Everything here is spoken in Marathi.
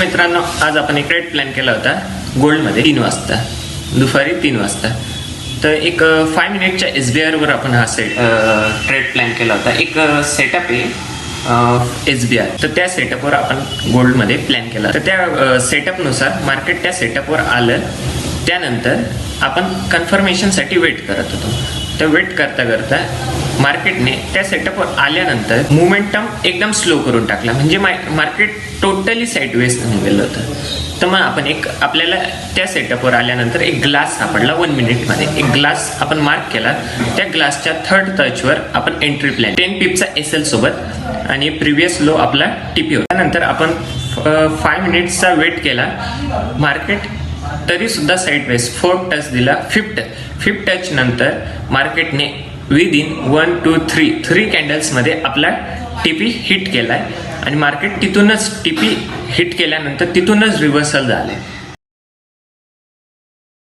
मित्रांनो, आज आपण एक ट्रेड प्लॅन केला होता गोल्डमध्ये 3 वाजता, दुपारी 3 वाजता. तर एक 5 मिनिटच्या SBR वर आपण हा ट्रेड प्लॅन केला होता. एक सेटअप आहे SBR, तर त्या सेटअपवर आपण गोल्डमध्ये प्लॅन केला. तर त्या सेटअपनुसार मार्केट त्या सेटअपवर आलं. त्यानंतर आपण कन्फर्मेशनसाठी वेट करत होतो. तर वेट करता करता मार्केटने त्या सेटअपवर आल्यानंतर मोमेंटम एकदम स्लो करून टाकला, म्हणजे मार्केट टोटली साईडवेज निघालं होतं. तर मग आपण आपल्याला त्या सेटअपवर आल्यानंतर एक ग्लास सापडला 1 मिनिटमध्ये. एक ग्लास आपण मार्क केला. त्या ग्लासच्या थर्ड टचवर आपण एंट्री प्लॅन 10 पिपचा SL सोबत आणि प्रिव्हियस लो आपला TP होता. त्यानंतर आपण 5 मिनिट्सचा वेट केला. मार्केट तरी सुद्धा साईडवेज 4 टच दिला. फिफ्थ टच नंतर मार्केटने विदिन 1 2 3 कॅन्डल्समध्ये आपला TP हिट केलाय आणि मार्केट तिथूनच TP हिट केल्यानंतर तिथूनच रिव्हर्सल झाले.